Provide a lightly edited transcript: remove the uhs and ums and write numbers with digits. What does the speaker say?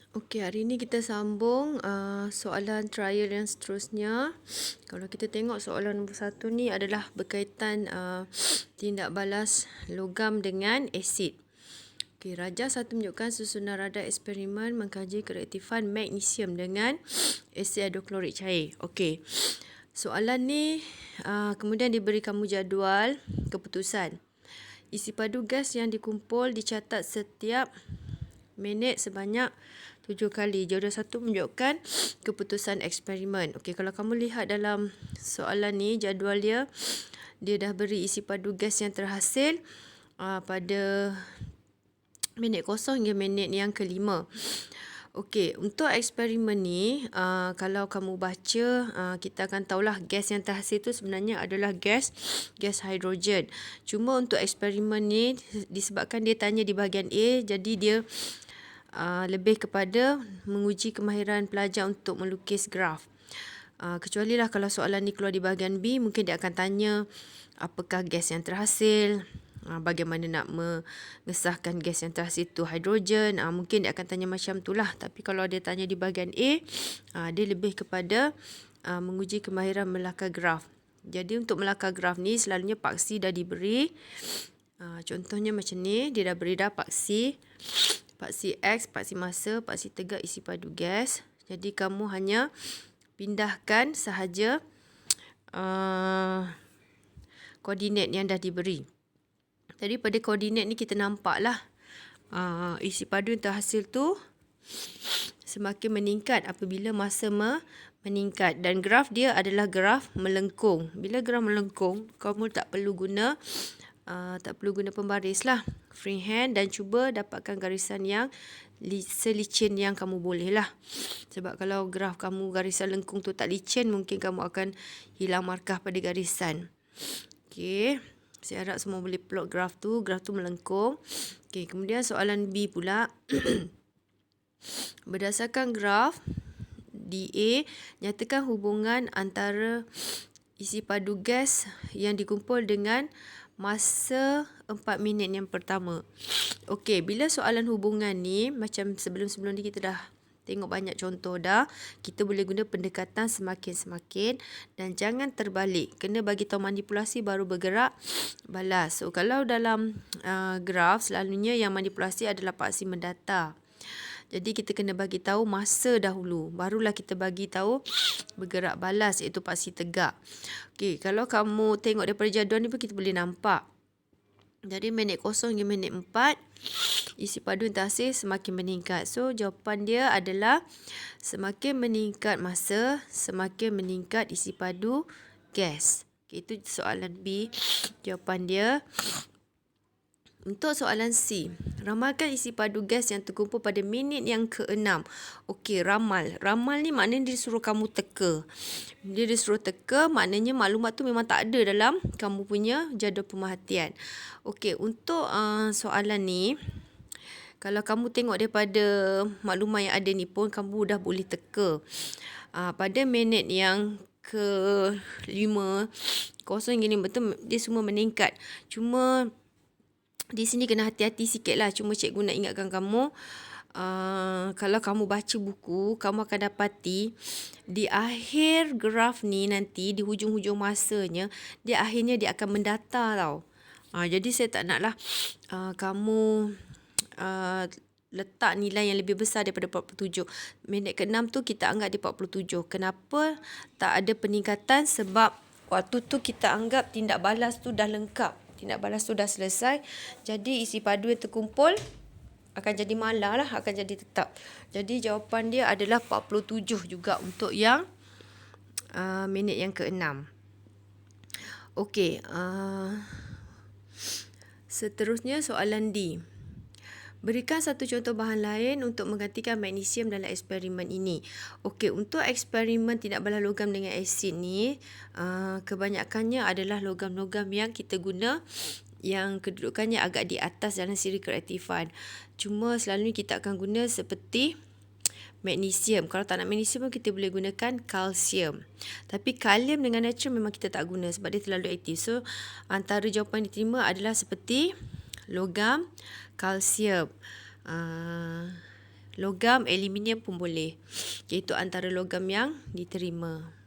Okey, hari ini kita sambung soalan trial yang seterusnya. Kalau kita tengok soalan nombor 1 ni adalah berkaitan tindak balas logam dengan asid. Okey, rajah 1 menunjukkan susunan radar eksperimen mengkaji kereaktifan magnesium dengan asid hidroklorik cair. Okey. Soalan ni kemudian diberi kamu jadual keputusan. Isi padu gas yang dikumpul dicatat setiap minit sebanyak 7 kali. Jadual 1 menunjukkan keputusan eksperimen. Okey, kalau kamu lihat dalam soalan ni, jadual dia dah beri isi padu gas yang terhasil pada minit kosong hingga minit yang kelima. Okey, untuk eksperimen ni, kalau kamu baca, kita akan tahulah gas yang terhasil tu sebenarnya adalah gas hidrogen. Cuma untuk eksperimen ni, disebabkan dia tanya di bahagian A, jadi dia lebih kepada menguji kemahiran pelajar untuk melukis graf. Kecuali lah kalau soalan ni keluar di bahagian B, mungkin dia akan tanya apakah gas yang terhasil, bagaimana nak mengesahkan gas yang terhasil itu hidrogen, mungkin dia akan tanya macam tu lah. Tapi kalau dia tanya di bahagian A, dia lebih kepada menguji kemahiran melakar graf. Jadi untuk melakar graf ni selalunya paksi dah diberi. Contohnya macam ni, dia dah beri dah paksi X, paksi masa, paksi tegak isi padu gas. Jadi kamu hanya pindahkan sahaja koordinat yang dah diberi. Jadi pada koordinat ni kita nampaklah isi padu yang terhasil tu semakin meningkat apabila masa meningkat, dan graf dia adalah graf melengkung. Bila graf melengkung, kamu tak perlu guna pembaris lah, freehand, dan cuba dapatkan garisan yang selicin yang kamu boleh lah. Sebab kalau graf kamu garisan lengkung tu tak licin, mungkin kamu akan hilang markah pada garisan. Okey, saya harap semua boleh plot graf tu melengkung. Okey, kemudian soalan B pula. Berdasarkan graf DA, nyatakan hubungan antara isi padu gas yang dikumpul dengan masa 4 minit yang pertama. Okey, bila soalan hubungan ni, macam sebelum-sebelum ni kita dah tengok banyak contoh dah, kita boleh guna pendekatan semakin-semakin dan jangan terbalik. Kena bagi tahu manipulasi baru bergerak balas. So, kalau dalam graf, selalunya yang manipulasi adalah paksi mendata. Jadi kita kena bagi tahu masa dahulu, barulah kita bagi tahu bergerak balas, iaitu paksi tegak. Okey, kalau kamu tengok daripada jadual ni pun kita boleh nampak. Jadi minit kosong hingga minit 4, isi padu yang terhasil semakin meningkat. So jawapan dia adalah semakin meningkat masa, semakin meningkat isi padu gas. Okay, itu soalan B, jawapan dia. Untuk soalan C, ramalkan isi padu gas yang terkumpul pada minit yang ke-6. Okey, ramal. Ramal ni maknanya dia suruh kamu teka. Dia disuruh teka, maknanya maklumat tu memang tak ada dalam kamu punya jadual pemerhatian. Okey, untuk soalan ni, kalau kamu tengok daripada maklumat yang ada ni pun, kamu dah boleh teka. Pada minit yang ke-5, kosong gini betul, dia semua meningkat. Cuma di sini kena hati-hati sikit lah. Cuma cikgu nak ingatkan kamu, kalau kamu baca buku, kamu akan dapati di akhir graf ni nanti, di hujung-hujung masanya, dia akhirnya dia akan mendata tau. Jadi saya tak naklah kamu letak nilai yang lebih besar daripada 47. Minit ke-6 tu kita anggap dia 47. Kenapa tak ada peningkatan? Sebab waktu tu kita anggap tindak balas tu dah lengkap. Tindak balas tu dah selesai. Jadi isi padu yang terkumpul akan jadi malar lah, akan jadi tetap. Jadi jawapan dia adalah 47 juga untuk yang minit yang ke-6. Okey, seterusnya soalan D. Berikan satu contoh bahan lain untuk menggantikan magnesium dalam eksperimen ini. Okey, untuk eksperimen tindak balas logam dengan asid ni, kebanyakannya adalah logam-logam yang kita guna yang kedudukannya agak di atas dalam siri kereaktifan. Cuma selalunya kita akan guna seperti magnesium. Kalau tak nak magnesium pun kita boleh gunakan kalsium. Tapi kalium dengan natrium memang kita tak guna sebab dia terlalu aktif. So, antara jawapan yang diterima adalah seperti logam kalsium. Logam, aluminium pun boleh. Iaitu antara logam yang diterima.